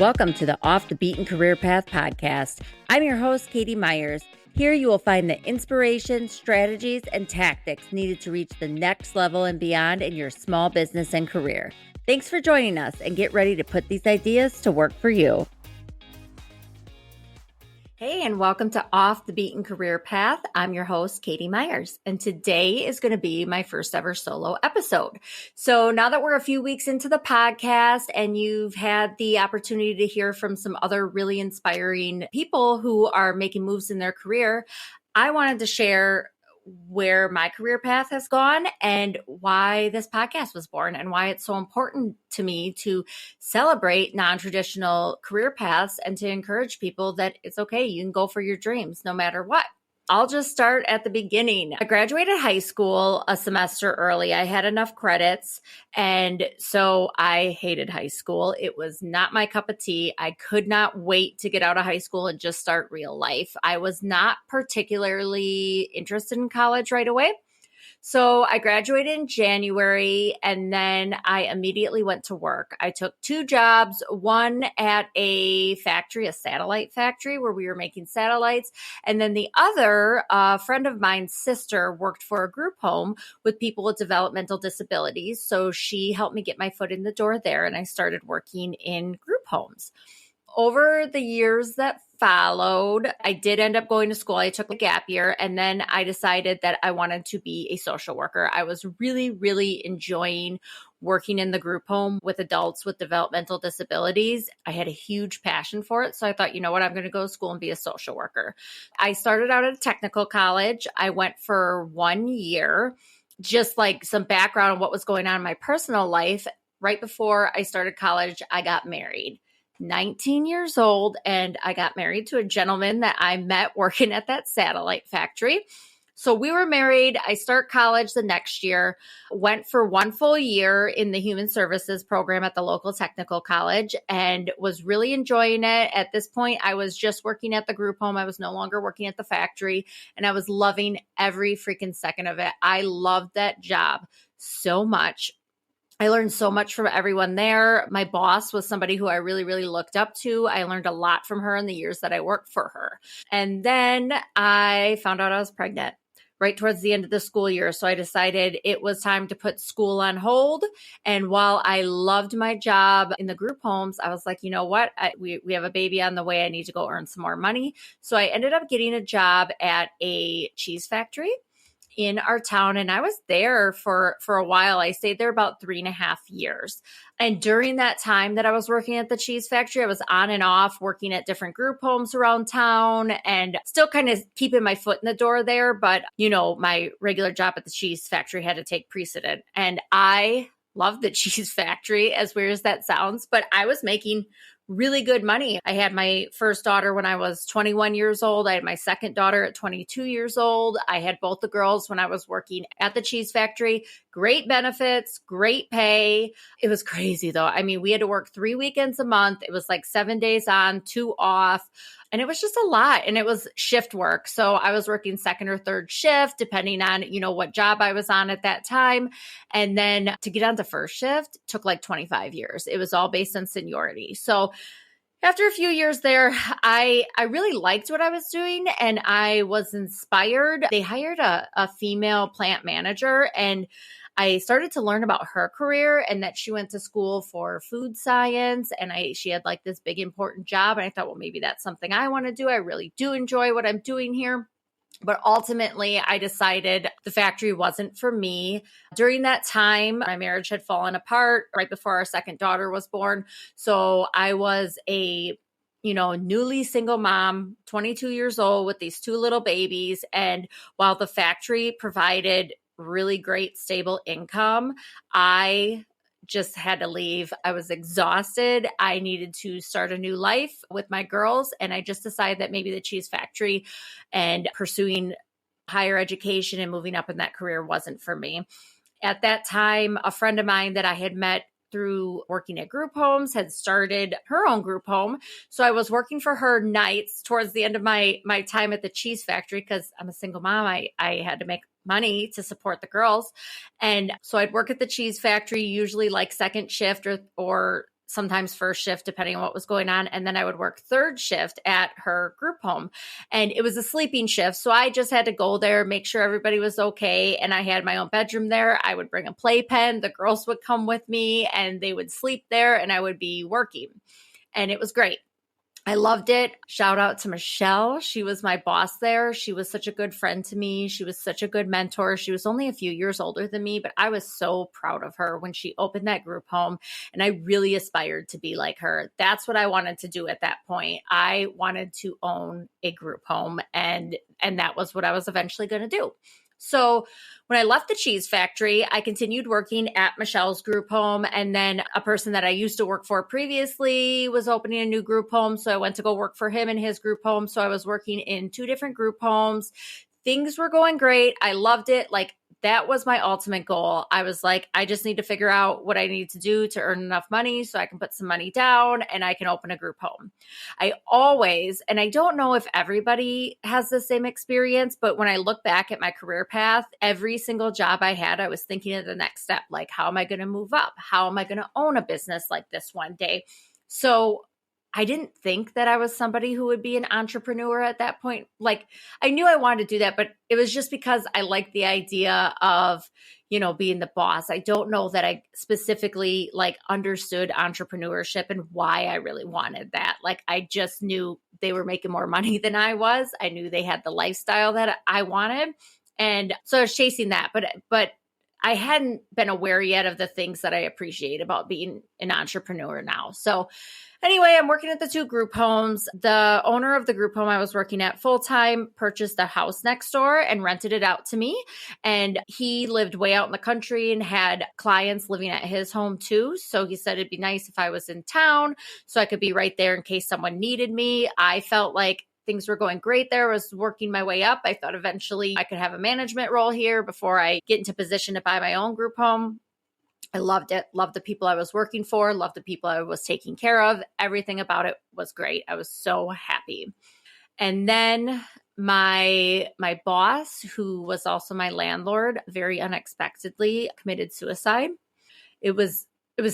Welcome to the Off the Beaten Career Path podcast. I'm your host, Katie Myers. Here you will find the inspiration, strategies, and tactics needed to reach the next level and beyond in your small business and career. Thanks for joining us, and get ready to put these ideas to work for you. Hey, and welcome to Off the Beaten Career Path. I'm your host, Katie Myers, and today is going to be my first ever solo episode. So now that we're a few weeks into the podcast and you've had the opportunity to hear from some other really inspiring people who are making moves in their career, I wanted to share where my career path has gone and why this podcast was born and why it's so important to me to celebrate non-traditional career paths and to encourage people that it's okay. You can go for your dreams no matter what. I'll just start at the beginning. I graduated high school a semester early. I had enough credits, and so I hated high school. It was not my cup of tea. I could not wait to get out of high school and just start real life. I was not particularly interested in college right away. So I graduated in January, and then I immediately went to work. I took two jobs, one at a factory, a satellite factory where we were making satellites. And then the other, a friend of mine's sister worked for a group home with people with developmental disabilities. So she helped me get my foot in the door there, and I started working in group homes. Over the years that followed, I did end up going to school. I took a gap year, and then I decided that I wanted to be a social worker. I was really enjoying working in the group home with adults with developmental disabilities. I had a huge passion for it. So I thought, you know what, I'm going to go to school and be a social worker. I started out at a technical college. I went for 1 year, just like some background on what was going on in my personal life. Right before I started college, I got married. 19 years old, and I got married to a gentleman that I met working at that satellite factory. So we were married. I start college the next year, went for 1 full year in the human services program at the local technical college, and was really enjoying it. At this point, I was just working at the group home. I was no longer working at the factory, and I was loving every freaking second of it. I loved that job so much. I learned so much from everyone there. My boss was somebody who I really looked up to. I learned a lot from her in the years that I worked for her. And then I found out I was pregnant right towards the end of the school year. So I decided it was time to put school on hold. And while I loved my job in the group homes, I was like, you know what? We have a baby on the way. I need to go earn some more money. So I ended up getting a job at a cheese factory in our town. And I was there for a while. I stayed there about 3.5 years. And during that time that I was working at the cheese factory, I was on and off working at different group homes around town and still kind of keeping my foot in the door there. But, you know, my regular job at the cheese factory had to take precedent. And I loved the cheese factory, as weird as that sounds, but I was making really good money. I had my first daughter when I was 21 years old. I had my second daughter at 22 years old. I had both the girls when I was working at the cheese factory. Great benefits, great pay. It was crazy though. I mean, we had to work 3 weekends a month. It was like 7 days on, 2 off. And it was just a lot. And it was shift work. So I was working second or third shift, depending on, you know, what job I was on at that time. And then to get onto first shift took like 25 years. It was all based on seniority. So after a few years there, I really liked what I was doing and I was inspired. They hired a female plant manager, and I started to learn about her career and that she went to school for food science, and she had like this big important job. And I thought, well, maybe that's something I want to do. I really do enjoy what I'm doing here. But ultimately, I decided the factory wasn't for me. During that time, my marriage had fallen apart right before our second daughter was born. So I was a newly single mom, 22 years old with these 2 little babies. And while the factory provided really great, stable income, I just had to leave. I was exhausted. I needed to start a new life with my girls. And I just decided that maybe the cheese factory and pursuing higher education and moving up in that career wasn't for me. At that time, a friend of mine that I had met through working at group homes had started her own group home. So I was working for her nights towards the end of my time at the cheese factory because I'm a single mom. I had to make money to support the girls. And so I'd work at the cheese factory, usually like second shift or sometimes first shift, depending on what was going on. And then I would work third shift at her group home. And it was a sleeping shift. So I just had to go there, make sure everybody was okay. And I had my own bedroom there. I would bring a playpen. The girls would come with me and they would sleep there and I would be working. And it was great. I loved it. Shout out to Michelle. She was my boss there. She was such a good friend to me. She was such a good mentor. She was only a few years older than me, but I was so proud of her when she opened that group home. And I really aspired to be like her. That's what I wanted to do at that point. I wanted to own a group home, and that was what I was eventually going to do. So when I left the cheese factory, I continued working at Michelle's group home. And then a person that I used to work for previously was opening a new group home. So I went to go work for him in his group home. So I was working in 2 different group homes. Things were going great. I loved it. Like, that was my ultimate goal. I was like, I just need to figure out what I need to do to earn enough money so I can put some money down and I can open a group home. I always, and I don't know if everybody has the same experience, but when I look back at my career path, every single job I had, I was thinking of the next step. Like, how am I going to move up? How am I going to own a business like this one day? So I didn't think that I was somebody who would be an entrepreneur at that point. Like, I knew I wanted to do that, but it was just because I liked the idea of, being the boss. I don't know that I specifically understood entrepreneurship and why I really wanted that. Like, I just knew they were making more money than I was. I knew they had the lifestyle that I wanted. And so I was chasing that, but I hadn't been aware yet of the things that I appreciate about being an entrepreneur now. So anyway, I'm working at the 2 group homes. The owner of the group home I was working at full-time purchased a house next door and rented it out to me. And he lived way out in the country and had clients living at his home too. So he said it'd be nice if I was in town so I could be right there in case someone needed me. I felt like things were going great there. I was working my way up. I thought eventually I could have a management role here before I get into position to buy my own group home. I loved it. Loved the people I was working for. Loved the people I was taking care of. Everything about it was great. I was so happy. And then my boss, who was also my landlord, very unexpectedly committed suicide. It was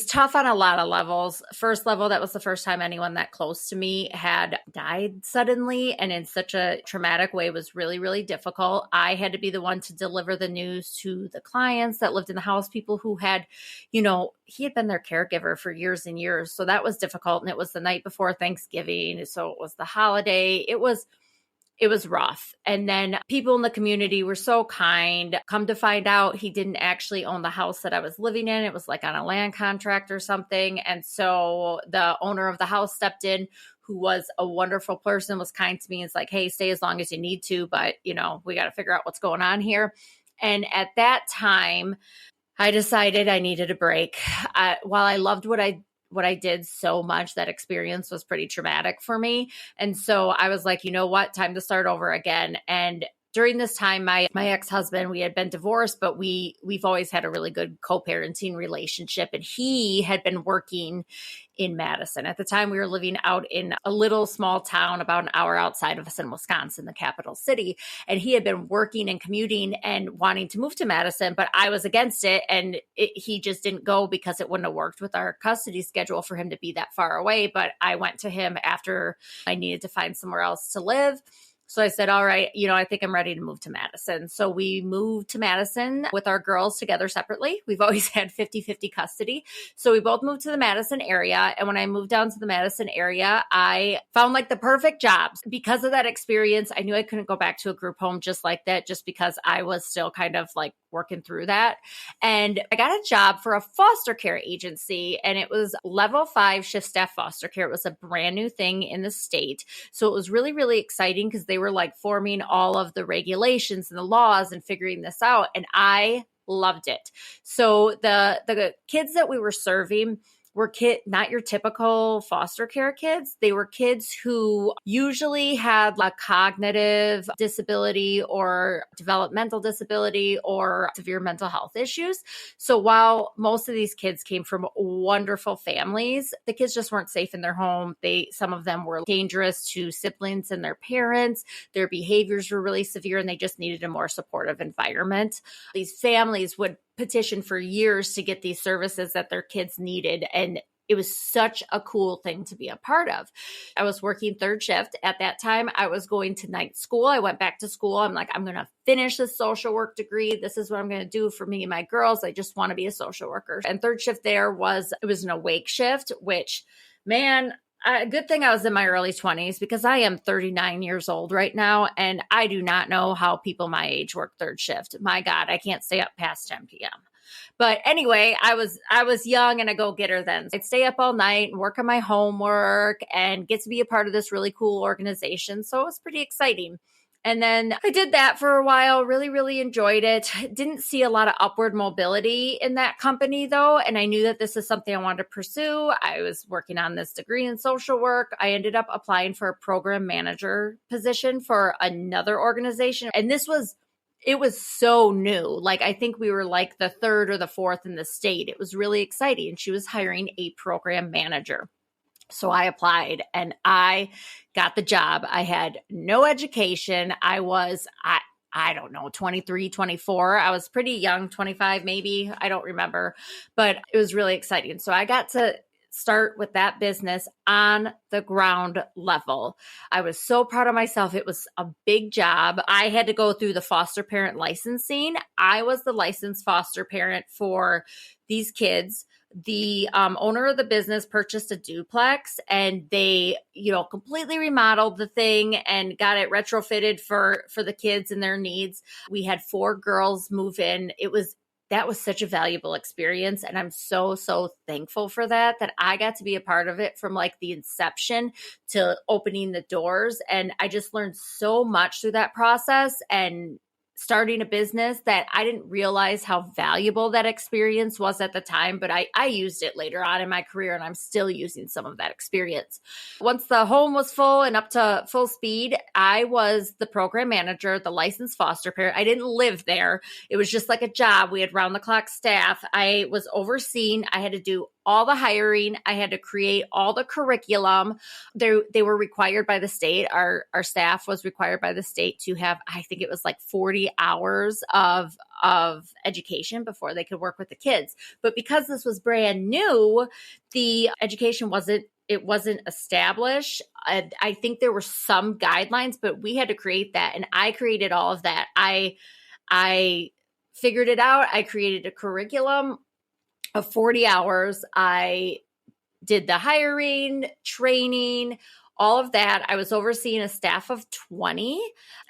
tough on a lot of levels. First level, that was the first time anyone that close to me had died suddenly and in such a traumatic way. Was really, really difficult. I had to be the one to deliver the news to the clients that lived in the house, people who had, he had been their caregiver for years and years. So that was difficult. And it was the night before Thanksgiving. So it was the holiday. It was rough. And then people in the community were so kind. Come to find out, he didn't actually own the house that I was living in. It was like on a land contract or something. And so the owner of the house stepped in, who was a wonderful person, was kind to me. It's like, hey, stay as long as you need to, but we got to figure out what's going on here. And at that time, I decided I needed a break. While I loved what I did so much, that experience was pretty traumatic for me. And so I was like, you know what, time to start over again. And during this time, my ex-husband, we had been divorced, but we've always had a really good co-parenting relationship. And he had been working in Madison. At the time, we were living out in a little small town about an hour outside of us in Wisconsin, the capital city. And he had been working and commuting and wanting to move to Madison, but I was against it. And he just didn't go because it wouldn't have worked with our custody schedule for him to be that far away. But I went to him after I needed to find somewhere else to live. So I said, all right, I think I'm ready to move to Madison. So we moved to Madison with our girls together separately. We've always had 50-50 custody. So we both moved to the Madison area. And when I moved down to the Madison area, I found the perfect jobs. Because of that experience, I knew I couldn't go back to a group home just like that, just because I was still kind of working through that. And I got a job for a foster care agency, and it was level 5 shift staff foster care. It was a brand new thing in the state. So it was really, really exciting because they were forming all of the regulations and the laws and figuring this out. And I loved it. So the kids that we were serving were not your typical foster care kids. They were kids who usually had a cognitive disability or developmental disability or severe mental health issues. So while most of these kids came from wonderful families, the kids just weren't safe in their home. Some of them were dangerous to siblings and their parents. Their behaviors were really severe, and they just needed a more supportive environment. These families would petition for years to get these services that their kids needed, and it was such a cool thing to be a part of. I was working third shift at that time. I was going to night school. I went back to school. I'm like, I'm going to finish this social work degree. This is what I'm going to do for me and my girls. I just want to be a social worker. And third shift there it was an awake shift, which, man, good thing I was in my early 20s because I am 39 years old right now. And I do not know how people my age work third shift. My God, I can't stay up past 10 p.m. But anyway, I was young and a go-getter then. I'd stay up all night and work on my homework and get to be a part of this really cool organization. So it was pretty exciting. And then I did that for a while, really, really enjoyed it. Didn't see a lot of upward mobility in that company though. And I knew that this is something I wanted to pursue. I was working on this degree in social work. I ended up applying for a program manager position for another organization. And it was so new. Like, I think we were like the third or the fourth in the state. It was really exciting. She was hiring a program manager. So I applied and I got the job. I had no education. I don't know, 23, 24. I was pretty young, 25 maybe. I don't remember, but it was really exciting. So I got to start with that business on the ground level. I was so proud of myself. It was a big job. I had to go through the foster parent licensing. I was the licensed foster parent for these kids. The owner of the business purchased a duplex and they, completely remodeled the thing and got it retrofitted for the kids and their needs. We had 4 girls move in. That was such a valuable experience. And I'm so, so thankful for that I got to be a part of it from like the inception to opening the doors. And I just learned so much through that process and starting a business that I didn't realize how valuable that experience was at the time, but I used it later on in my career and I'm still using some of that experience. Once the home was full and up to full speed, I was the program manager, the licensed foster parent. I didn't live there. It was just like a job. We had round the clock staff. I was overseen. I had to do all the hiring. I had to create all the curriculum. They were required by the state. Our staff was required by the state to have, I think it was like 40 hours of education before they could work with the kids. But because this was brand new, the education wasn't established. I think there were some guidelines, but we had to create that. And I created all of that. I figured it out. I created a curriculum of 40 hours. I did the hiring, training, all of that. I was overseeing a staff of 20.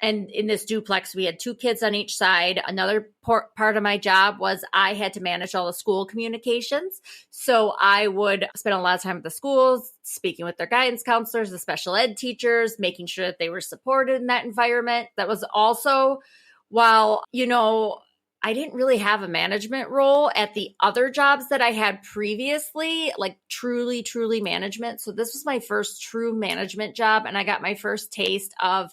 And in this duplex, we had 2 kids on each side. Another part of my job was I had to manage all the school communications. So I would spend a lot of time at the schools, speaking with their guidance counselors, the special ed teachers, making sure that they were supported in that environment. That was also, while, I didn't really have a management role at the other jobs that I had previously, like truly, truly management. So this was my first true management job. And I got my first taste of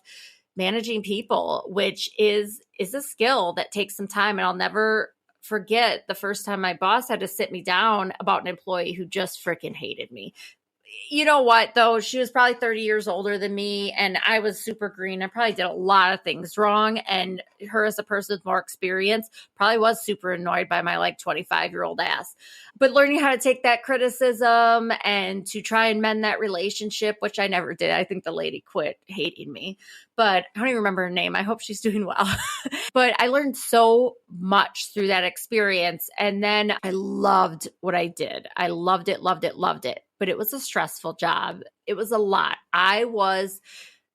managing people, which is a skill that takes some time. And I'll never forget the first time my boss had to sit me down about an employee who just freaking hated me. You know what, though? She was probably 30 years older than me, and I was super green. I probably did a lot of things wrong, and her, as a person with more experience, probably was super annoyed by my 25-year-old ass. But learning how to take that criticism and to try and mend that relationship, which I never did. I think the lady quit hating me, but I don't even remember her name. I hope she's doing well. But I learned so much through that experience, and then I loved what I did. I loved it, loved it, loved it. But it was a stressful job. It was a lot. I was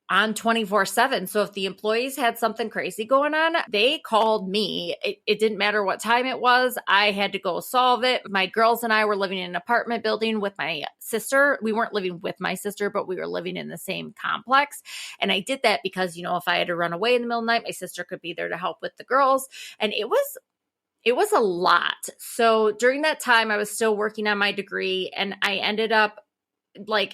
on 24/7. So if the employees had something crazy going on, they called me. It didn't matter what time it was. I had to go solve it. My girls and I were living in an apartment building with my sister. We weren't living with my sister, but we were living in the same complex. And I did that because, if I had to run away in the middle of the night, my sister could be there to help with the girls. And it was a lot. So during that time, I was still working on my degree and I ended up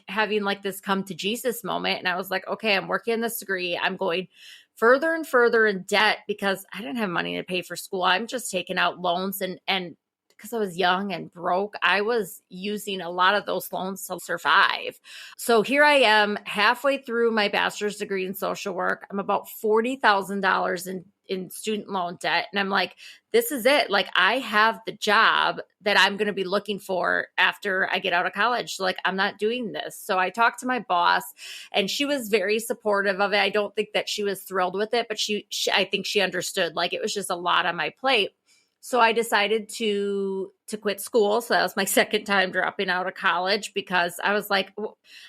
having this come to Jesus moment. And I was like, okay, I'm working on this degree. I'm going further and further in debt because I didn't have money to pay for school. I'm just taking out loans and because I was young and broke, I was using a lot of those loans to survive. So here I am halfway through my bachelor's degree in social work. I'm about $40,000 in student loan debt. And I'm like, this is it. Like, I have the job that I'm going to be looking for after I get out of college. So like, I'm not doing this. So I talked to my boss and she was very supportive of it. I don't think that she was thrilled with it, but I think she understood, like, it was just a lot on my plate. So I decided to quit school. So that was my second time dropping out of college because I was like,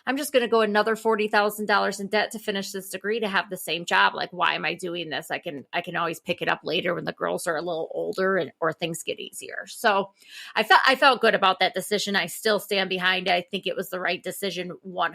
I'm just going to go another $40,000 in debt to finish this degree to have the same job. Like, why am I doing this? I can always pick it up later when the girls are a little older or things get easier. So I felt good about that decision. I still stand behind it. I think it was the right decision 100%.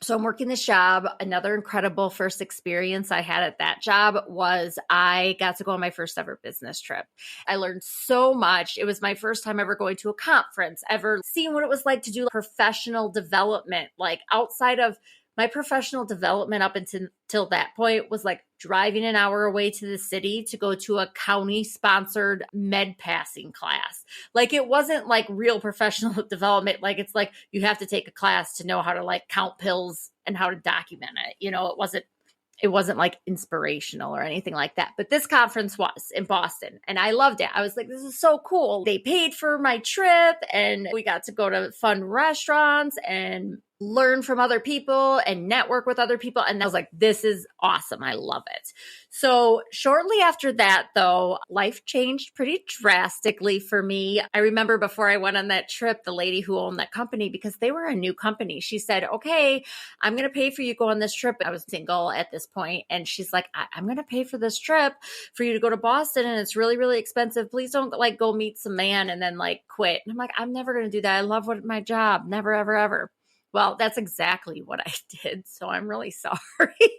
So I'm working this job. Another incredible first experience I had at that job was I got to go on my first ever business trip. I learned so much. It was my first time ever going to a conference, ever seeing what it was like to do professional development. Like, outside of my professional development up until that point was like driving an hour away to the city to go to a county sponsored med passing class. Like, it wasn't like real professional development. Like, it's like you have to take a class to know how to like count pills and how to document it. You know, it wasn't like inspirational or anything like that. But this conference was in Boston and I loved it. I was like, this is so cool. They paid for my trip and we got to go to fun restaurants and learn from other people and network with other people. And I was like, this is awesome. I love it. So shortly after that, though, life changed pretty drastically for me. I remember before I went on that trip, the lady who owned that company, because they were a new company, she said, okay, I'm going to pay for you to go on this trip. I was single at this point, and she's like, I'm going to pay for this trip for you to go to Boston. And it's really, really expensive. Please don't like go meet some man and then like quit. And I'm like, I'm never going to do that. I love my job. Never, ever, ever. Well, that's exactly what I did. So I'm really sorry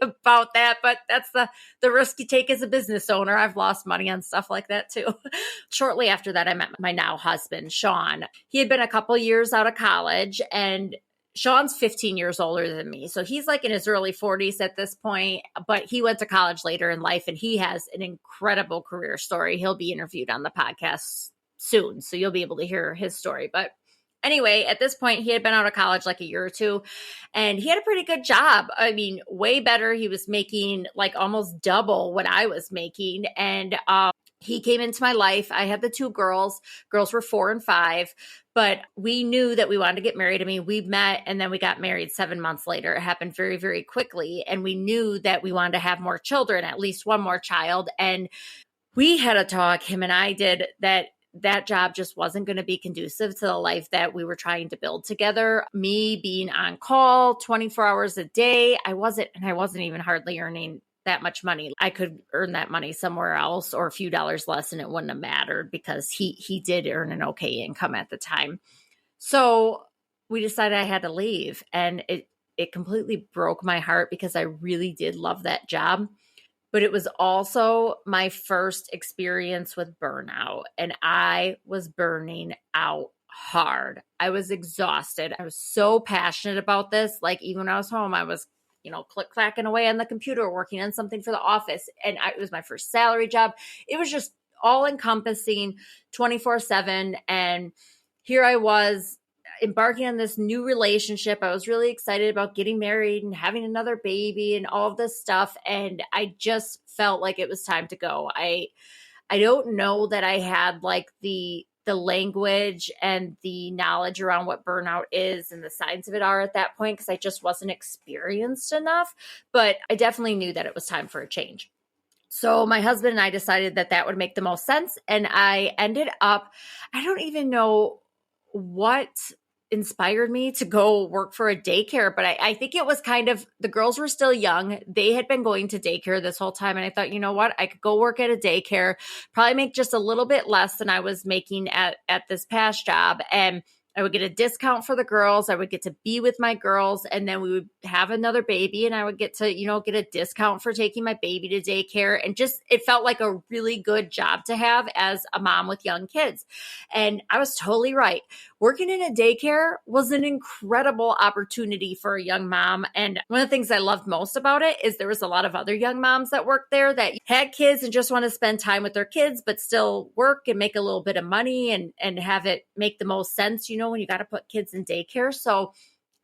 about that. But that's the risk you take as a business owner. I've lost money on stuff like that too. Shortly after that, I met my now husband, Sean. He had been a couple years out of college, and Sean's 15 years older than me. So he's like in his early 40s at this point, but he went to college later in life and he has an incredible career story. He'll be interviewed on the podcast soon, so you'll be able to hear his story. But anyway, at this point, he had been out of college like a year or two, and he had a pretty good job. I mean, way better. He was making like almost double what I was making. And he came into my life. I had the two girls. Girls were 4 and 5, but we knew that we wanted to get married. I mean, we met and then we got married 7 months later. It happened very, very quickly. And we knew that we wanted to have more children, at least one more child. And we had a talk, him and I did, that job just wasn't going to be conducive to the life that we were trying to build together. Me being on call 24 hours a day, I wasn't even hardly earning that much money. I could earn that money somewhere else or a few dollars less and it wouldn't have mattered because he did earn an okay income at the time. So we decided I had to leave, and it completely broke my heart because I really did love that job. But it was also my first experience with burnout, and I was burning out hard. I was exhausted. I was so passionate about this. Like, even when I was home, I was, click-clacking away on the computer, working on something for the office. And it was my first salary job. It was just all encompassing 24/7. And here I was embarking on this new relationship. I was really excited about getting married and having another baby and all of this stuff. And I just felt like it was time to go. I don't know that I had like the language and the knowledge around what burnout is and the signs of it are at that point, because I just wasn't experienced enough, but I definitely knew that it was time for a change. So my husband and I decided that would make the most sense. And I ended up, I don't even know what inspired me to go work for a daycare, but I think it was kind of, the girls were still young. They had been going to daycare this whole time. And I thought, you know what, I could go work at a daycare, probably make just a little bit less than I was making at this past job. And I would get a discount for the girls. I would get to be with my girls, and then we would have another baby, and I would get to, get a discount for taking my baby to daycare. And just, it felt like a really good job to have as a mom with young kids. And I was totally right. Working in a daycare was an incredible opportunity for a young mom. And one of the things I loved most about it is there was a lot of other young moms that worked there that had kids and just want to spend time with their kids, but still work and make a little bit of money and have it make the most sense, when you got to put kids in daycare. So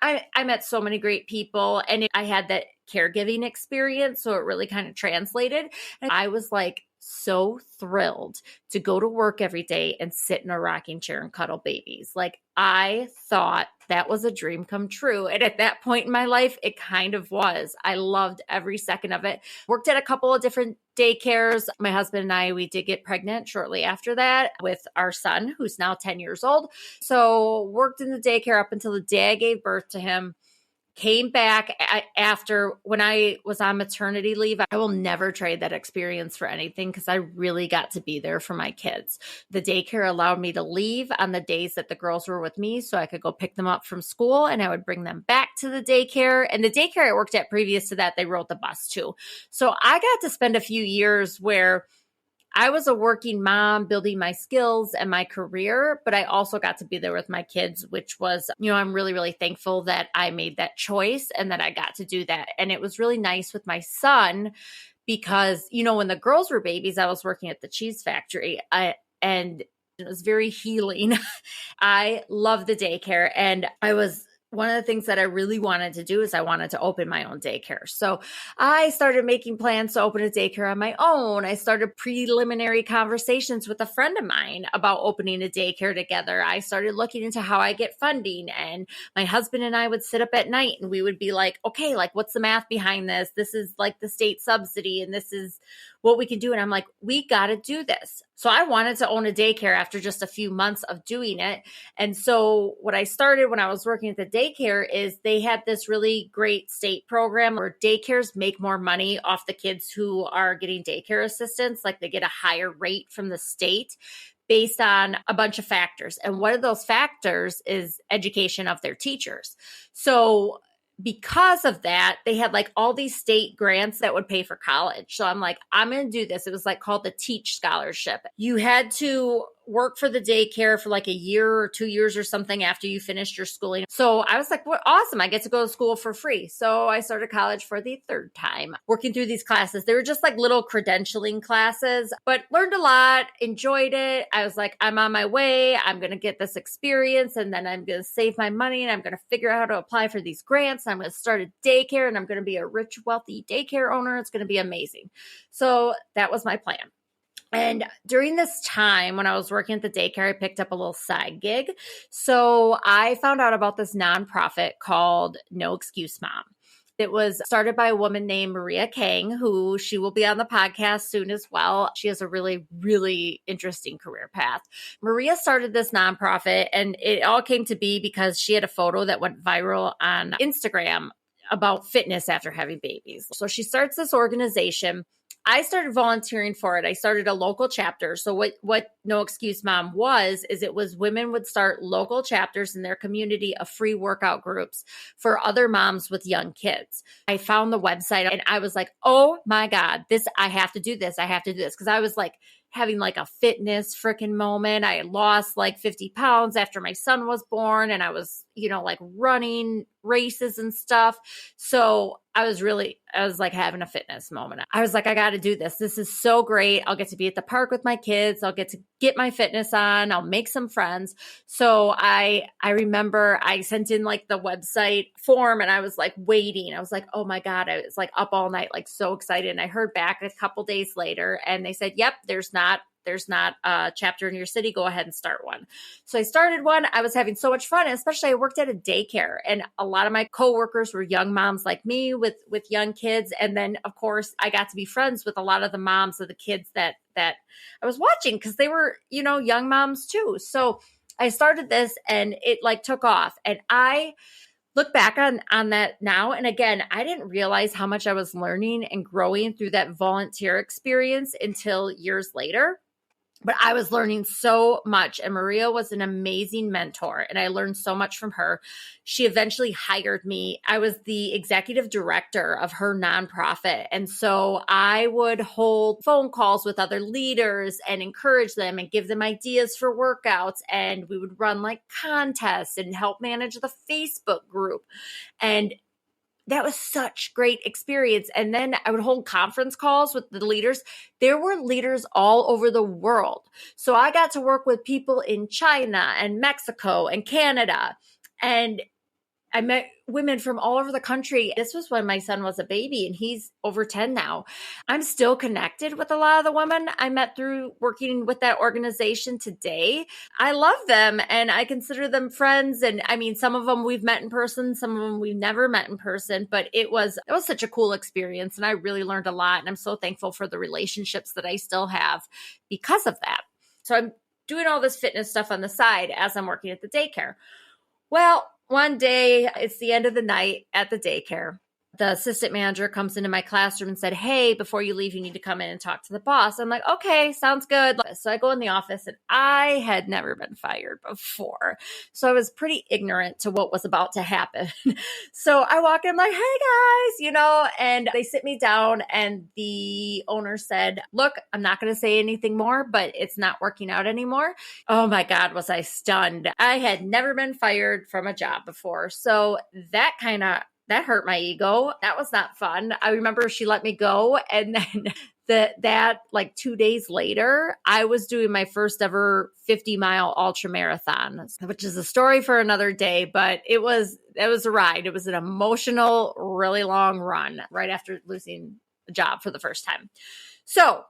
I met so many great people, and I had that caregiving experience. So it really kind of translated. And I was like so thrilled to go to work every day and sit in a rocking chair and cuddle babies. Like I thought that was a dream come true. And at that point in my life, it kind of was. I loved every second of it. Worked at a couple of different daycares. My husband and I, we did get pregnant shortly after that with our son, who's now 10 years old. So worked in the daycare up until the day I gave birth to him. Came back after when I was on maternity leave. I will never trade that experience for anything because I really got to be there for my kids. The daycare allowed me to leave on the days that the girls were with me so I could go pick them up from school and I would bring them back to the daycare. And the daycare I worked at previous to that, they rode the bus too. So I got to spend a few years where I was a working mom building my skills and my career, but I also got to be there with my kids, which was, I'm really, really thankful that I made that choice and that I got to do that. And it was really nice with my son because, when the girls were babies, I was working at the cheese factory and it was very healing. I love the daycare and one of the things that I really wanted to do is I wanted to open my own daycare. So I started making plans to open a daycare on my own. I started preliminary conversations with a friend of mine about opening a daycare together. I started looking into how I get funding, and my husband and I would sit up at night and we would be like, okay, like what's the math behind this? This is like the state subsidy and this is what we can do. And I'm like, we got to do this. So I wanted to own a daycare after just a few months of doing it. And so what I started when I was working at the daycare is they had this really great state program where daycares make more money off the kids who are getting daycare assistance. Like they get a higher rate from the state based on a bunch of factors. And one of those factors is education of their teachers. So because of that, they had like all these state grants that would pay for college. So I'm like, I'm going to do this. It was like called the Teach Scholarship. You had to work for the daycare for like a year or 2 years or something after you finished your schooling. So I was like, well, awesome. I get to go to school for free. So I started college for the third time, working through these classes. They were just like little credentialing classes, but learned a lot, enjoyed it. I was like, I'm on my way. I'm going to get this experience and then I'm going to save my money and I'm going to figure out how to apply for these grants. I'm going to start a daycare and I'm going to be a rich, wealthy daycare owner. It's going to be amazing. So that was my plan. And during this time, when I was working at the daycare, I picked up a little side gig. So I found out about this nonprofit called No Excuse Mom. It was started by a woman named Maria Kang, who she will be on the podcast soon as well. She has a really, really interesting career path. Maria started this nonprofit, and it all came to be because she had a photo that went viral on Instagram about fitness after having babies. So she starts this organization. I started volunteering for it. I started a local chapter. So what No Excuse Mom it was women would start local chapters in their community of free workout groups for other moms with young kids. I found the website and I was like, oh my God, I have to do this. I have to do this. Cause I was like having like a fitness freaking moment. I had lost like 50 pounds after my son was born and I was, like running races and stuff. So I was like having a fitness moment. I was like, I got to do this. This is so great. I'll get to be at the park with my kids. I'll get to get my fitness on. I'll make some friends. So I remember I sent in like the website form and I was like waiting. I was like, oh my God, I was like up all night, like so excited. And I heard back a couple days later and they said, yep, there's not a chapter in your city. Go ahead and start one. So I started one. I was having so much fun, and especially I worked at a daycare and a lot of my coworkers were young moms like me with young kids. And then of course I got to be friends with a lot of the moms of the kids that I was watching because they were, young moms too. So I started this and it like took off, and I look back on that now. And again, I didn't realize how much I was learning and growing through that volunteer experience until years later. But I was learning so much, and Maria was an amazing mentor, and I learned so much from her. She eventually hired me. I was the executive director of her nonprofit, and so I would hold phone calls with other leaders and encourage them and give them ideas for workouts, and we would run like contests and help manage the Facebook group. And that was such great experience. And then I would hold conference calls with the leaders. There were leaders all over the world. So I got to work with people in China and Mexico and Canada. And I met women from all over the country. This was when my son was a baby and he's over 10 now. I'm still connected with a lot of the women I met through working with that organization today. I love them and I consider them friends. And I mean, some of them we've met in person, some of them we've never met in person, but it was such a cool experience and I really learned a lot. And I'm so thankful for the relationships that I still have because of that. So I'm doing all this fitness stuff on the side as I'm working at the daycare. Well, one day, it's the end of the night at the daycare. The assistant manager comes into my classroom and said, "Hey, before you leave, you need to come in and talk to the boss." I'm like, "Okay, sounds good." So I go in the office and I had never been fired before. So I was pretty ignorant to what was about to happen. So I walk in, I'm like, "Hey guys," and they sit me down and the owner said, "Look, I'm not going to say anything more, but it's not working out anymore." Oh my God, was I stunned. I had never been fired from a job before. So that hurt my ego. That was not fun. I remember she let me go. And then that like 2 days later, I was doing my first ever 50-mile ultra marathon, which is a story for another day, but it was a ride. It was an emotional, really long run right after losing a job for the first time. So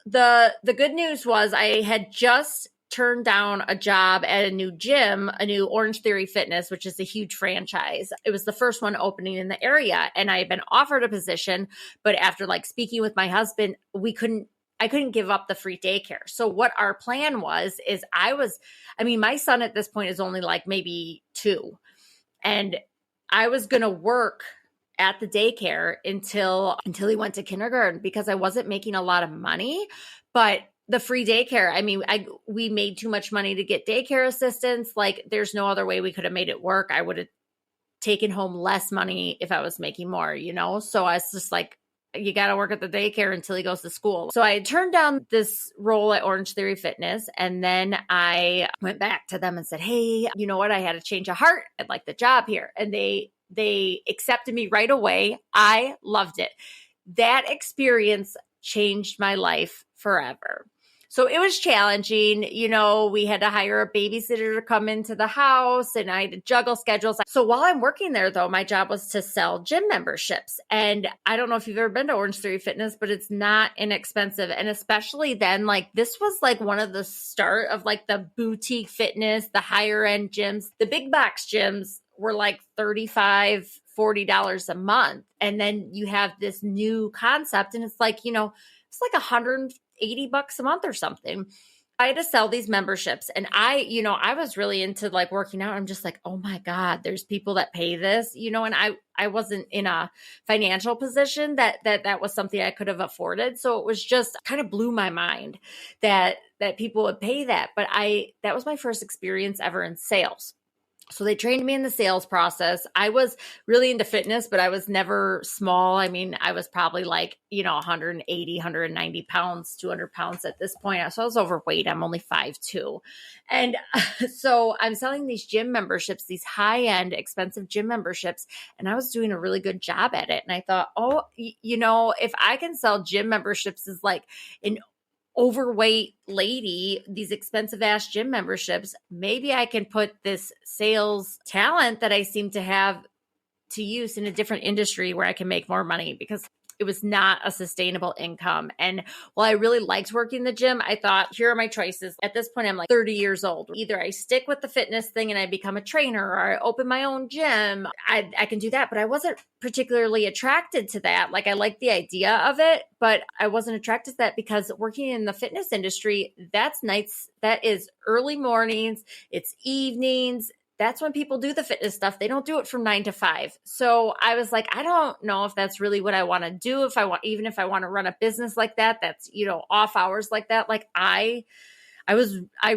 the good news was I had just turned down a job at a new gym, a new Orange Theory Fitness, which is a huge franchise. It was the first one opening in the area. And I had been offered a position, but after like speaking with my husband, I couldn't give up the free daycare. So what our plan was is my son at this point is only like maybe 2. And I was going to work at the daycare until he went to kindergarten because I wasn't making a lot of money, but the free daycare, we made too much money to get daycare assistance. Like there's no other way we could have made it work. I would have taken home less money if I was making more, So I was just like, you got to work at the daycare until he goes to school. So I turned down this role at Orange Theory Fitness. And then I went back to them and said, "Hey, you know what? I had a change of heart. I'd like the job here." And they accepted me right away. I loved it. That experience changed my life forever. So it was challenging. We had to hire a babysitter to come into the house and I had to juggle schedules. So while I'm working there, though, my job was to sell gym memberships. And I don't know if you've ever been to Orange Theory Fitness, but it's not inexpensive. And especially then, like this was like one of the start of like the boutique fitness, the higher end gyms, the big box gyms were like $35, $40 a month. And then you have this new concept and it's like, it's like $180 a month or something. I had to sell these memberships and I was really into like working out. I'm just like, oh my God, there's people that pay this, and I wasn't in a financial position that was something I could have afforded. So it was just kind of blew my mind that people would pay that. But that was my first experience ever in sales. So they trained me in the sales process. I was really into fitness, but I was never small. I was probably like, 180, 190 pounds, 200 pounds at this point. So I was overweight. I'm only 5'2". And so I'm selling these gym memberships, these high-end expensive gym memberships. And I was doing a really good job at it. And I thought, if I can sell gym memberships as like an overweight lady, these expensive ass gym memberships, maybe I can put this sales talent that I seem to have to use in a different industry where I can make more money, because it was not a sustainable income. And while I really liked working in the gym, I thought, here are my choices. At this point, I'm like 30 years old. Either I stick with the fitness thing and I become a trainer, or I open my own gym. I can do that, but I wasn't particularly attracted to that. Like I liked the idea of it, but I wasn't attracted to that because working in the fitness industry, that's nights, that is early mornings, it's evenings. That's when people do the fitness stuff. They don't do it from 9 to 5. So I was like, I don't know if that's really what I want to do. Even if I want to run a business like that, that's, off hours like that. Like I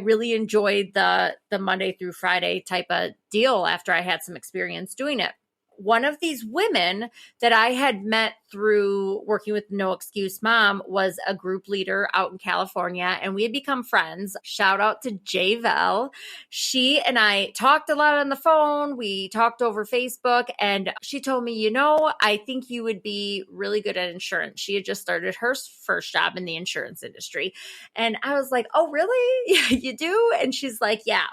really enjoyed the Monday through Friday type of deal after I had some experience doing it. One of these women that I had met through working with No Excuse Mom was a group leader out in California, and we had become friends. Shout out to Gale. She and I talked a lot on the phone. We talked over Facebook, and she told me, I think you would be really good at insurance. She had just started her first job in the insurance industry. And I was like, oh, really? You do? And she's like, yeah.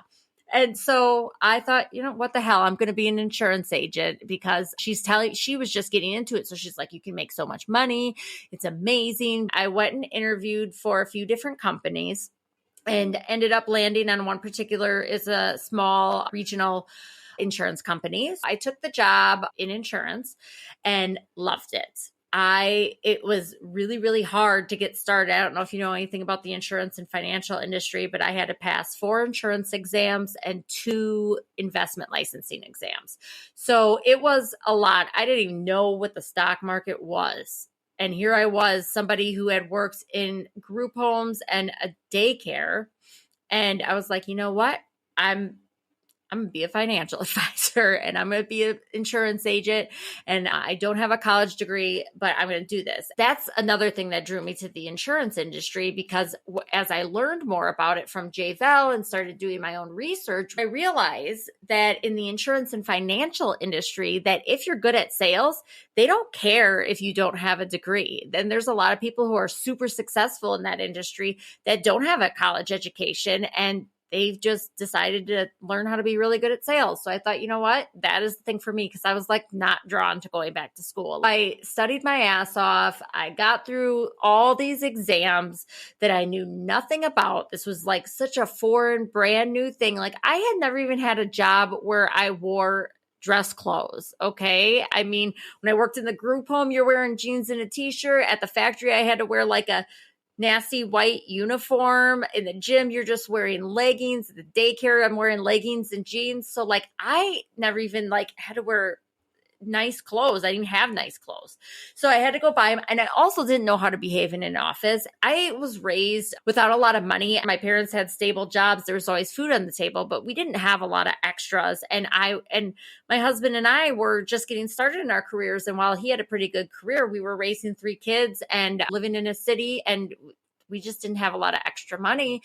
And so I thought, what the hell? I'm going to be an insurance agent because she was just getting into it. So she's like, you can make so much money. It's amazing. I went and interviewed for a few different companies and ended up landing on one particular is a small regional insurance company. I took the job in insurance and loved it. It was really, really hard to get started. I don't know if you know anything about the insurance and financial industry, but I had to pass 4 insurance exams and 2 investment licensing exams. So it was a lot. I didn't even know what the stock market was. And here I was, somebody who had worked in group homes and a daycare. And I was like, you know what? I'm going to be a financial advisor and I'm going to be an insurance agent. And I don't have a college degree, but I'm going to do this. That's another thing that drew me to the insurance industry because as I learned more about it from Gale and started doing my own research, I realized that in the insurance and financial industry, that if you're good at sales, they don't care if you don't have a degree. Then there's a lot of people who are super successful in that industry that don't have a college education and they've just decided to learn how to be really good at sales. So I thought, you know what? That is the thing for me because I was like not drawn to going back to school. I studied my ass off. I got through all these exams that I knew nothing about. This was like such a foreign, brand new thing. Like I had never even had a job where I wore dress clothes. Okay. I mean, when I worked in the group home, you're wearing jeans and a t-shirt. At the factory, I had to wear like a nasty white uniform. In the gym, you're just wearing leggings. At the daycare, I'm wearing leggings and jeans. So like I never even like had to wear nice clothes. I didn't have nice clothes. So I had to go buy them. And I also didn't know how to behave in an office. I was raised without a lot of money. My parents had stable jobs. There was always food on the table, but we didn't have a lot of extras. And my husband and I were just getting started in our careers. And while he had a pretty good career, we were raising 3 kids and living in a city and we just didn't have a lot of extra money.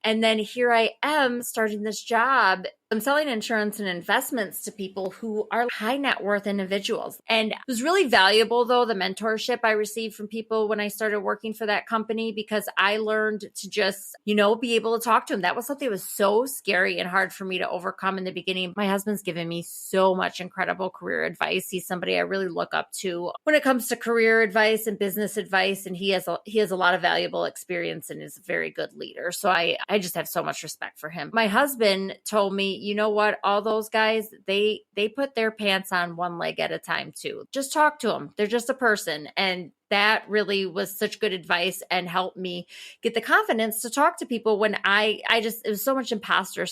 And then here I am starting this job. I'm selling insurance and investments to people who are high net worth individuals. And it was really valuable, though, the mentorship I received from people when I started working for that company, because I learned to just, be able to talk to them. That was something that was so scary and hard for me to overcome in the beginning. My husband's given me so much incredible career advice. He's somebody I really look up to when it comes to career advice and business advice. And he has a lot of valuable experience and is a very good leader. So I just have so much respect for him. My husband told me, you know what? All those guys, they put their pants on one leg at a time too. Just talk to them. They're just a person. And that really was such good advice and helped me get the confidence to talk to people when it was so much imposter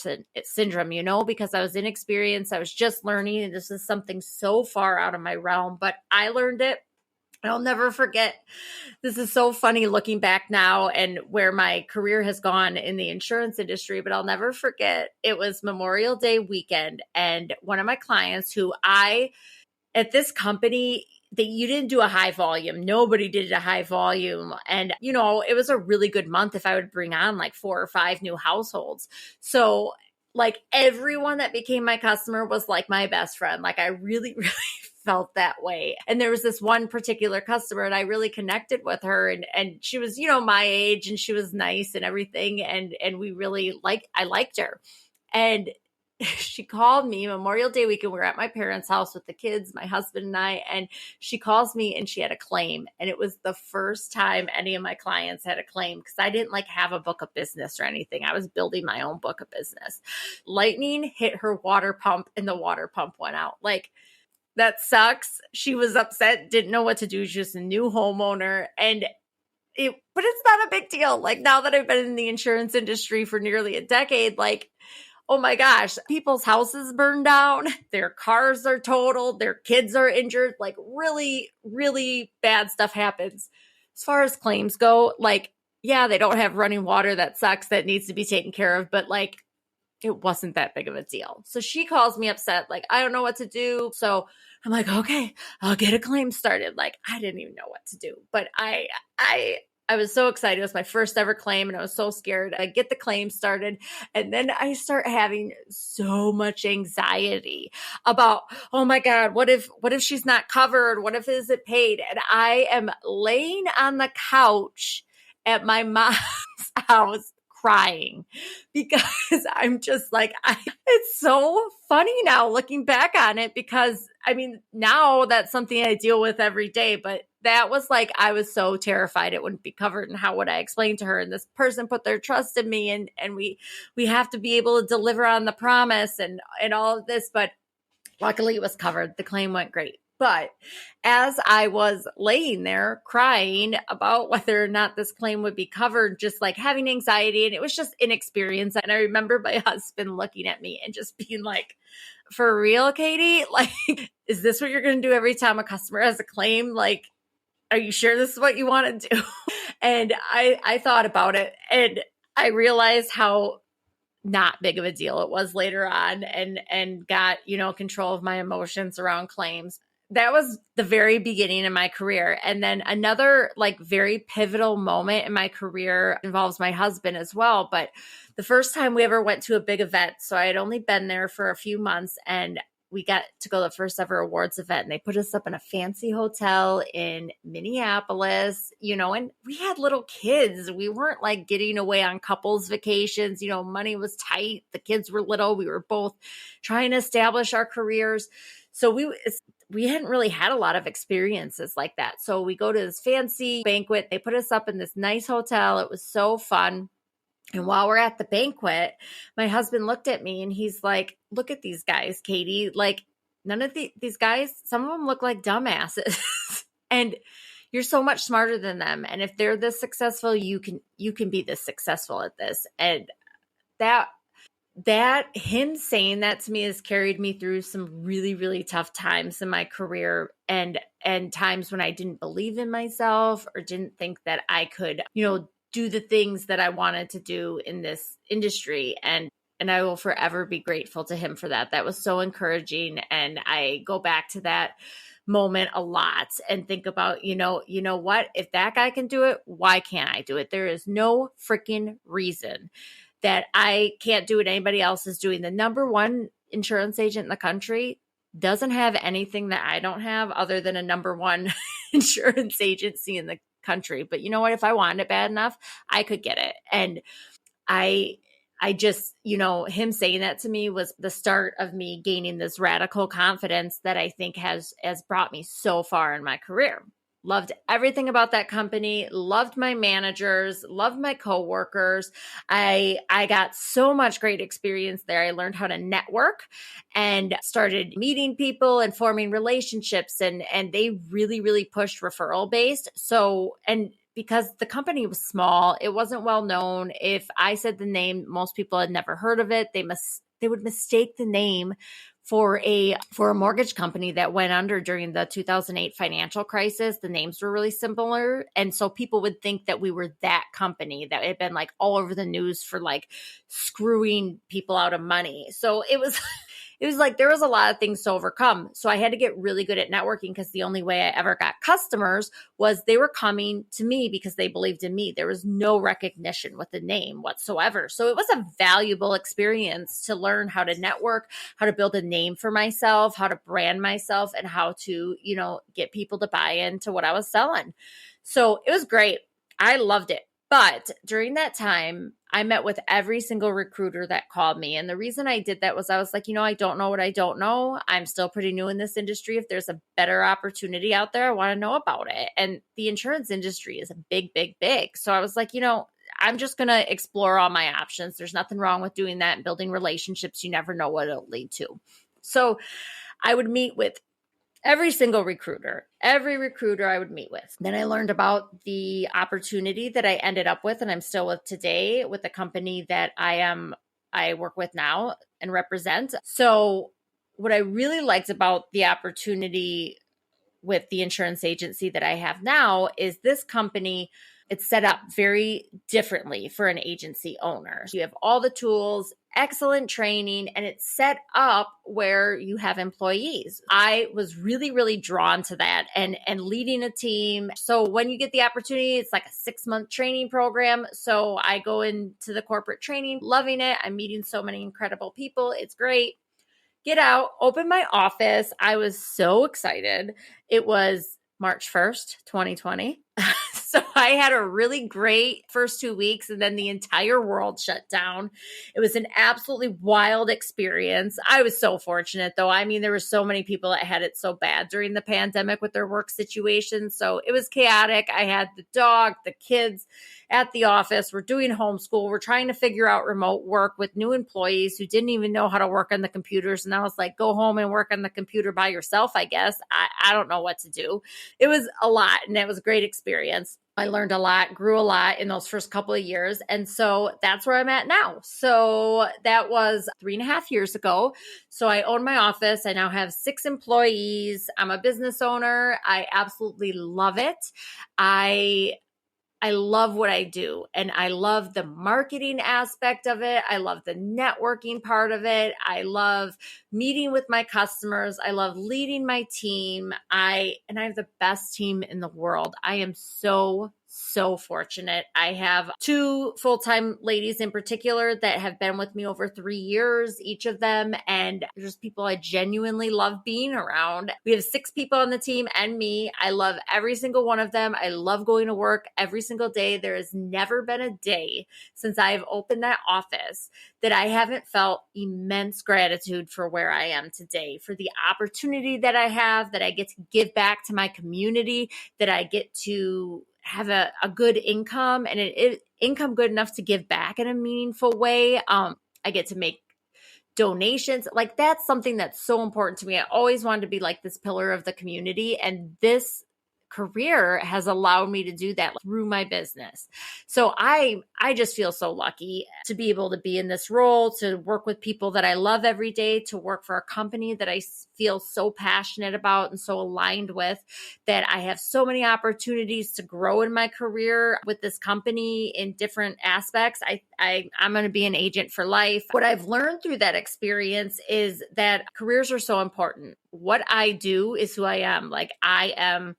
syndrome, because I was inexperienced. I was just learning and this is something so far out of my realm, but I learned it. I'll never forget. This is so funny looking back now and where my career has gone in the insurance industry, but I'll never forget. It was Memorial Day weekend and one of my clients at this company, you didn't do a high volume. Nobody did a high volume. And, it was a really good month if I would bring on like 4 or 5 new households. So like everyone that became my customer was like my best friend. Like I really, really felt that way. And there was this one particular customer and I really connected with her and she was, my age and she was nice and everything. And we really I liked her. And she called me Memorial Day weekend. We were at my parents' house with the kids, my husband and I, and she calls me and she had a claim. And it was the first time any of my clients had a claim because I didn't have a book of business or anything. I was building my own book of business. Lightning hit her water pump and the water pump went out. That sucks. She was upset, didn't know what to do. She's just a new homeowner. But it's not a big deal. Now that I've been in the insurance industry for nearly a decade, oh my gosh, people's houses burned down, their cars are totaled, their kids are injured, really, really bad stuff happens. As far as claims go, yeah, they don't have running water. That sucks. That needs to be taken care of. But it wasn't that big of a deal. So she calls me upset, I don't know what to do. So I'm like, okay, I'll get a claim started. I didn't even know what to do, but I was so excited. It was my first ever claim and I was so scared. I get the claim started and then I start having so much anxiety about, oh my God, what if she's not covered? What if is it paid? And I am laying on the couch at my mom's house crying because I'm just like, it's so funny now looking back on it because I mean, now that's something I deal with every day, but that was like, I was so terrified it wouldn't be covered. And how would I explain to her? And this person put their trust in me and we have to be able to deliver on the promise and all of this. But luckily it was covered. The claim went great. But as I was laying there crying about whether or not this claim would be covered, just like having anxiety, and it was just inexperience. And I remember my husband looking at me and just being like, for real, Katie? Like, is this what you're going to do every time a customer has a claim? Like, are you sure this is what you want to do? And I thought about it and I realized how not big of a deal it was later on and got, control of my emotions around claims. That was the very beginning of my career. And then another like very pivotal moment in my career involves my husband as well. But the first time we ever went to a big event, so I had only been there for a few months and we got to go to the first ever awards event and they put us up in a fancy hotel in Minneapolis, and we had little kids. We weren't like getting away on couples vacations, money was tight. The kids were little. We were both trying to establish our careers. So we hadn't really had a lot of experiences like that. So we go to this fancy banquet. They put us up in this nice hotel. It was so fun. And while we're at the banquet, my husband looked at me and he's like, look at these guys, Katie. Like none of these guys, some of them look like dumbasses and you're so much smarter than them. And if they're this successful, you can be this successful at this. And that him saying that to me has carried me through some really, really tough times in my career and times when I didn't believe in myself or didn't think that I could, do the things that I wanted to do in this industry. And I will forever be grateful to him for that. That was so encouraging. And I go back to that moment a lot and think about, what, if that guy can do it, why can't I do it? There is no freaking reason that I can't do what anybody else is doing. The number one insurance agent in the country doesn't have anything that I don't have other than a number one insurance agency in the country. But you know what? If I wanted it bad enough, I could get it. And I just, him saying that to me was the start of me gaining this radical confidence that I think has brought me so far in my career. Loved everything about that company, loved my managers, loved my coworkers. I got so much great experience there. I learned how to network and started meeting people and forming relationships and they really, really pushed referral based. So, and because the company was small, it wasn't well known. If I said the name, most people had never heard of it. They would mistake the name for a mortgage company that went under during the 2008 financial crisis. The names were really similar. And so people would think that we were that company that had been like all over the news for like screwing people out of money. So it was like there was a lot of things to overcome. So I had to get really good at networking because the only way I ever got customers was they were coming to me because they believed in me. There was no recognition with the name whatsoever. So it was a valuable experience to learn how to network, how to build a name for myself, how to brand myself, and how to, get people to buy into what I was selling. So it was great. I loved it. But during that time, I met with every single recruiter that called me. And the reason I did that was I was like, I don't know what I don't know. I'm still pretty new in this industry. If there's a better opportunity out there, I want to know about it. And the insurance industry is a big, big, big. So I was like, I'm just going to explore all my options. There's nothing wrong with doing that and building relationships. You never know what it'll lead to. So I would meet with every single recruiter, I would meet with. Then I learned about the opportunity that I ended up with and I'm still with today with the company that I work with now and represent. So what I really liked about the opportunity with the insurance agency that I have now is this company, it's set up very differently for an agency owner. You have all the tools, excellent training, and it's set up where you have employees. I was really, really drawn to that and leading a team. So when you get the opportunity, it's like a 6-month training program. So I go into the corporate training, loving it. I'm meeting so many incredible people. It's great. Get out, open my office. I was so excited. It was March 1st, 2020. So I had a really great first 2 weeks, and then the entire world shut down. It was an absolutely wild experience. I was so fortunate, though. I mean, there were so many people that had it so bad during the pandemic with their work situation. So it was chaotic. I had the dog, the kids at the office. We're doing homeschool. We're trying to figure out remote work with new employees who didn't even know how to work on the computers. And I was like, go home and work on the computer by yourself, I guess. I don't know what to do. It was a lot, and it was a great experience. I learned a lot, grew a lot in those first couple of years. And so that's where I'm at now. So that was 3.5 years ago. So I own my office. I now have 6 employees. I'm a business owner. I absolutely love it. I love what I do, and I love the marketing aspect of it. I love the networking part of it. I love meeting with my customers. I love leading my team. I have the best team in the world. I am so fortunate. I have 2 full-time ladies in particular that have been with me over 3 years, each of them, and there's people I genuinely love being around. We have 6 people on the team and me. I love every single one of them. I love going to work every single day. There has never been a day since I have opened that office that I haven't felt immense gratitude for where I am today, for the opportunity that I have, that I get to give back to my community, that I get to have a good income, and income good enough to give back in a meaningful way. I get to make donations. Like, that's something that's so important to me. I always wanted to be like this pillar of the community, and this career has allowed me to do that through my business. So I just feel so lucky to be able to be in this role, to work with people that I love every day, to work for a company that I feel so passionate about and so aligned with, that I have so many opportunities to grow in my career with this company in different aspects. I'm going to be an agent for life. What I've learned through that experience is that careers are so important. What I do is who I am. Like, I am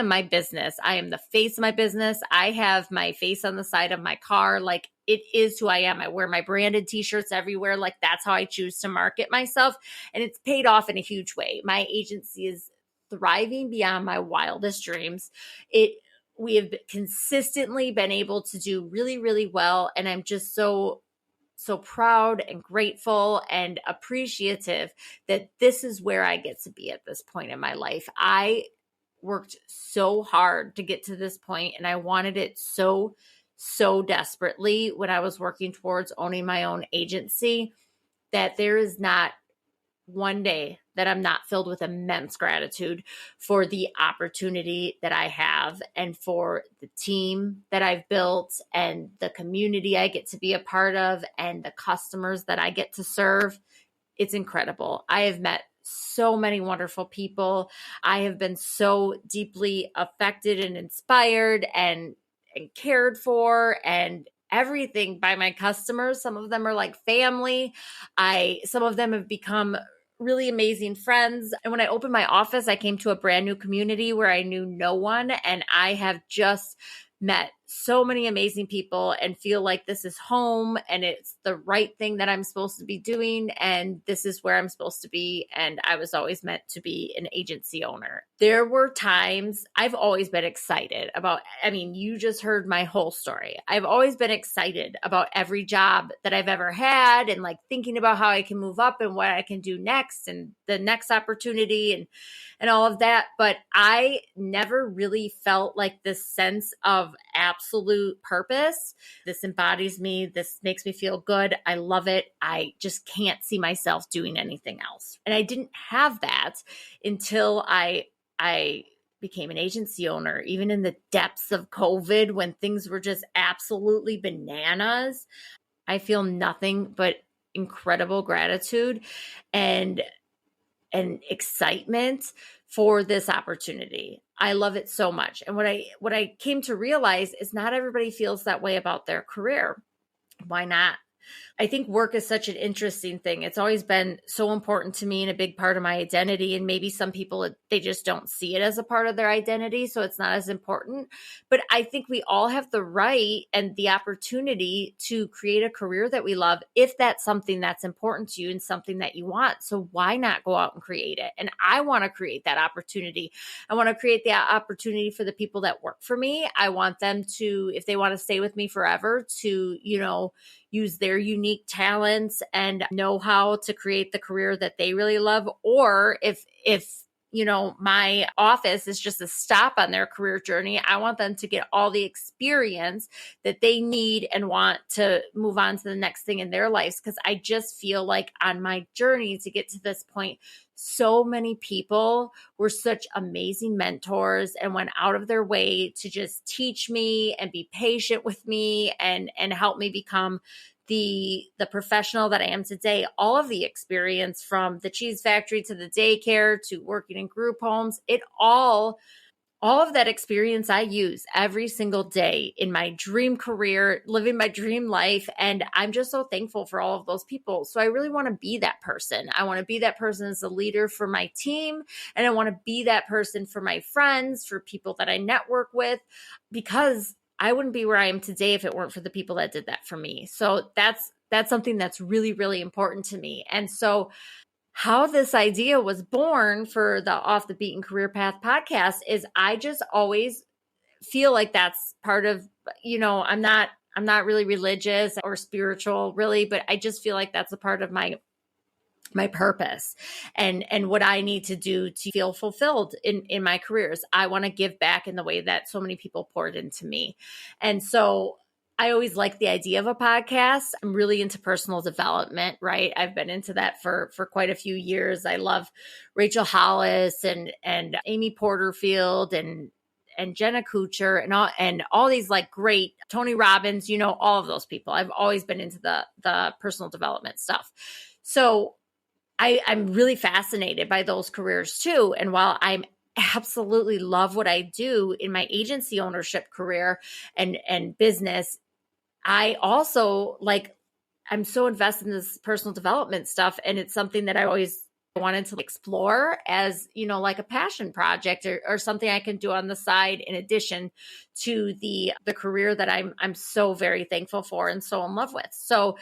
my business. I am the face of my business. I have my face on the side of my car. Like, it is who I am. I wear my branded t-shirts everywhere. Like, that's how I choose to market myself. And it's paid off in a huge way. My agency is thriving beyond my wildest dreams. We have consistently been able to do really, really well. And I'm just so proud and grateful and appreciative that this is where I get to be at this point in my life. I worked so hard to get to this point, and I wanted it so desperately when I was working towards owning my own agency, that there is not one day that I'm not filled with immense gratitude for the opportunity that I have, and for the team that I've built, and the community I get to be a part of, and the customers that I get to serve. It's incredible. I have met so many wonderful people. I have been so deeply affected and inspired and cared for and everything by my customers. Some of them are like family. Some of them have become really amazing friends. And when I opened my office, I came to a brand new community where I knew no one, and I have just met so many amazing people and feel like this is home, and it's the right thing that I'm supposed to be doing, and this is where I'm supposed to be. And I was always meant to be an agency owner. There were times I've always been excited about, you just heard my whole story. I've always been excited about every job that I've ever had, and like thinking about how I can move up and what I can do next and the next opportunity and all of that. But I never really felt like this sense of absolute purpose. This embodies me. This makes me feel good. I love it. I just can't see myself doing anything else. And I didn't have that until I became an agency owner, even in the depths of COVID, when things were just absolutely bananas. I feel nothing but incredible gratitude and excitement for this opportunity. I love it so much. And what I came to realize is not everybody feels that way about their career. Why not? I think work is such an interesting thing. It's always been so important to me and a big part of my identity. And maybe some people, they just don't see it as a part of their identity. So it's not as important. But I think we all have the right and the opportunity to create a career that we love if that's something that's important to you and something that you want. So why not go out and create it? And I want to create that opportunity. I want to create the opportunity for the people that work for me. I want them to, if they want to stay with me forever, to, use their unique talents and know how to create the career that they really love. Or if my office is just a stop on their career journey, I want them to get all the experience that they need and want to move on to the next thing in their lives. Because I just feel like on my journey to get to this point, so many people were such amazing mentors and went out of their way to just teach me and be patient with me and help me become the professional that I am today. All of the experience from the cheese factory to the daycare to working in group homes, all of that experience I use every single day in my dream career, living my dream life. And I'm just so thankful for all of those people. So I really want to be that person. I want to be that person as a leader for my team. And I want to be that person for my friends, for people that I network with, because I wouldn't be where I am today if it weren't for the people that did that for me. So that's something that's really, really important to me. And so how this idea was born for the Off the Beaten Career Path podcast is I just always feel like that's part of, I'm not really religious or spiritual really, but I just feel like that's a part of my purpose and what I need to do to feel fulfilled in my careers. I want to give back in the way that so many people poured into me. And so I always like the idea of a podcast. I'm really into personal development, right? I've been into that for quite a few years. I love Rachel Hollis and Amy Porterfield and Jenna Kutcher and all these like great Tony Robbins, all of those people. I've always been into the personal development stuff. So I'm really fascinated by those careers too. And while I'm absolutely love what I do in my agency ownership career and business, I also I'm so invested in this personal development stuff. And it's something that I always wanted to explore as, like a passion project or something I can do on the side in addition to the career that I'm so very thankful for and so in love with. So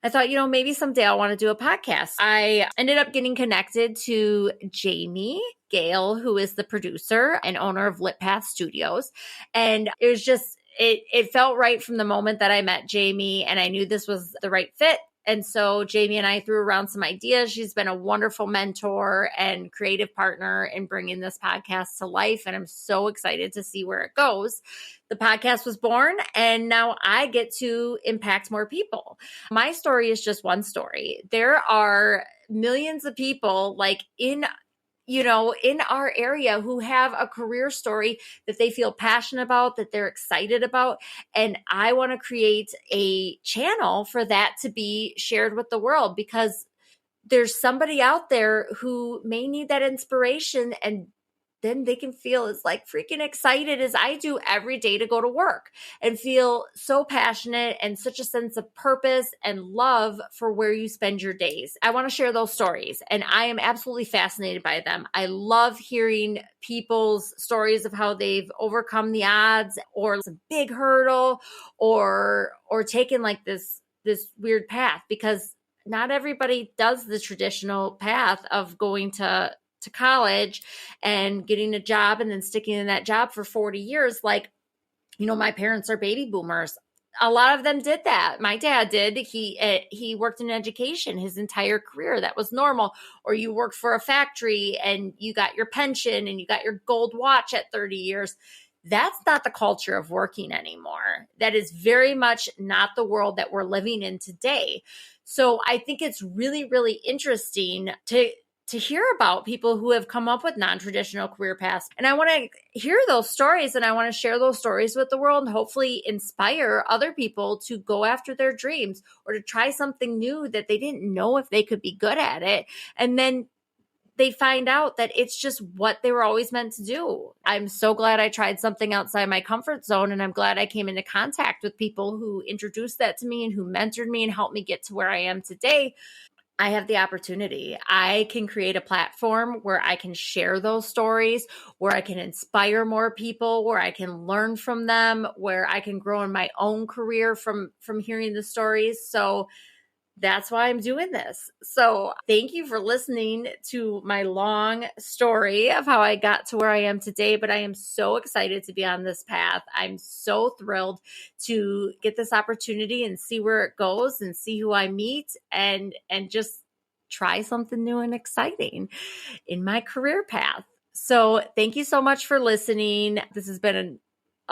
I thought, maybe someday I'll want to do a podcast. I ended up getting connected to Jamie Gale, who is the producer and owner of Lit Path Studios. And it was just, it felt right from the moment that I met Jamie, and I knew this was the right fit. And so Jamie and I threw around some ideas. She's been a wonderful mentor and creative partner in bringing this podcast to life. And I'm so excited to see where it goes. The podcast was born, and now I get to impact more people. My story is just one story. There are millions of people in our area who have a career story that they feel passionate about, that they're excited about. And I want to create a channel for that to be shared with the world, because there's somebody out there who may need that inspiration, and then they can feel as freaking excited as I do every day to go to work and feel so passionate and such a sense of purpose and love for where you spend your days. I want to share those stories, and I am absolutely fascinated by them. I love hearing people's stories of how they've overcome the odds or a big hurdle or taken this weird path, because not everybody does the traditional path of going to college and getting a job and then sticking in that job for 40 years. My parents are baby boomers. A lot of them did that. My dad did. He worked in education his entire career. That was normal. Or you worked for a factory and you got your pension and you got your gold watch at 30 years. That's not the culture of working anymore. That is very much not the world that we're living in today. So I think it's really, really interesting to hear about people who have come up with non-traditional career paths. And I want to hear those stories, and I want to share those stories with the world and hopefully inspire other people to go after their dreams or to try something new that they didn't know if they could be good at it. And then they find out that it's just what they were always meant to do. I'm so glad I tried something outside my comfort zone, and I'm glad I came into contact with people who introduced that to me and who mentored me and helped me get to where I am today. I have the opportunity. I can create a platform where I can share those stories, where I can inspire more people, where I can learn from them, where I can grow in my own career from hearing the stories. So that's why I'm doing this. So thank you for listening to my long story of how I got to where I am today, but I am so excited to be on this path. I'm so thrilled to get this opportunity and see where it goes and see who I meet and just try something new and exciting in my career path. So thank you so much for listening. This has been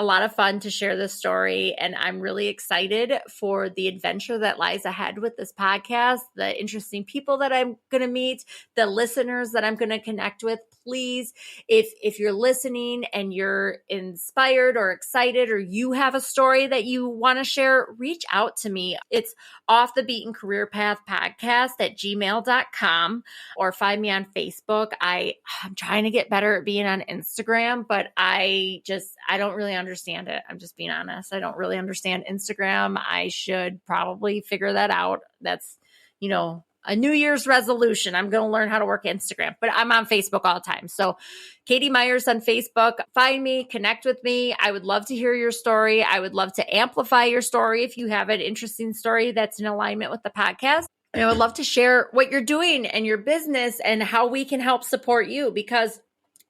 a lot of fun to share this story, and I'm really excited for the adventure that lies ahead with this podcast, the interesting people that I'm going to meet, the listeners that I'm going to connect with. Please, if you're listening and you're inspired or excited, or you have a story that you want to share, reach out to me. It's Off the Beaten Career Path Podcast at gmail.com, or find me on Facebook. I'm trying to get better at being on Instagram, but I don't really understand it. I'm just being honest. I don't really understand Instagram. I should probably figure that out. That's, a New Year's resolution. I'm going to learn how to work Instagram, but I'm on Facebook all the time. So Katie Myers on Facebook, find me, connect with me. I would love to hear your story. I would love to amplify your story if you have an interesting story that's in alignment with the podcast. And I would love to share what you're doing and your business and how we can help support you, because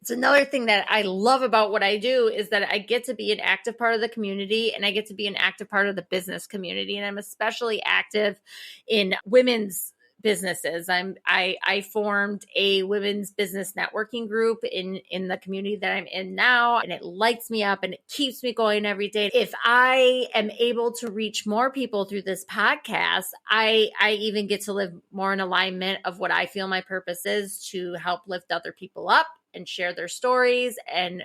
it's another thing that I love about what I do is that I get to be an active part of the community, and I get to be an active part of the business community. And I'm especially active in women's businesses. I formed a women's business networking group in the community that I'm in now, and it lights me up and it keeps me going every day. If I am able to reach more people through this podcast, I even get to live more in alignment of what I feel my purpose is, to help lift other people up and share their stories and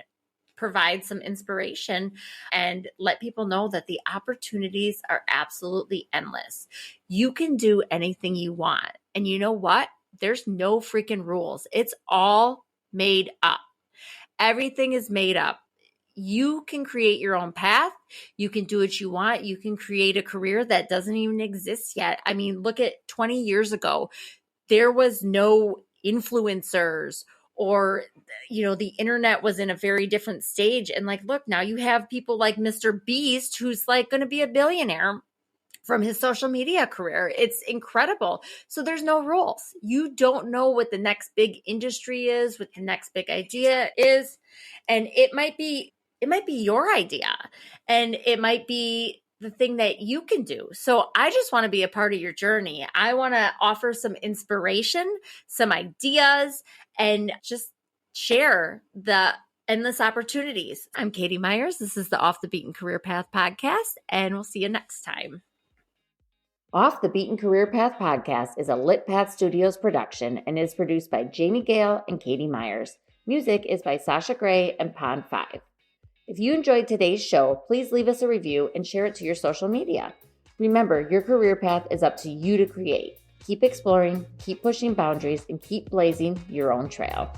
provide some inspiration and let people know that the opportunities are absolutely endless. You can do anything you want. And you know what? There's no freaking rules. It's all made up. Everything is made up. You can create your own path. You can do what you want. You can create a career that doesn't even exist yet. I mean, look at 20 years ago. There was no influencers, or, the internet was in a very different stage. And look, now you have people like Mr. Beast, who's going to be a billionaire from his social media career. It's incredible. So there's no rules. You don't know what the next big industry is, what the next big idea is. And it might be your idea, and it might be the thing that you can do. So I just want to be a part of your journey. I want to offer some inspiration, some ideas, and just share the endless opportunities. I'm Katie Myers. This is the Off the Beaten Career Path podcast, and we'll see you next time. Off the Beaten Career Path podcast is a Lit Path Studios production and is produced by Jamie Gale and Katie Myers. Music is by Sasha Gray and Pond 5. If you enjoyed today's show, please leave us a review and share it to your social media. Remember, your career path is up to you to create. Keep exploring, keep pushing boundaries, and keep blazing your own trail.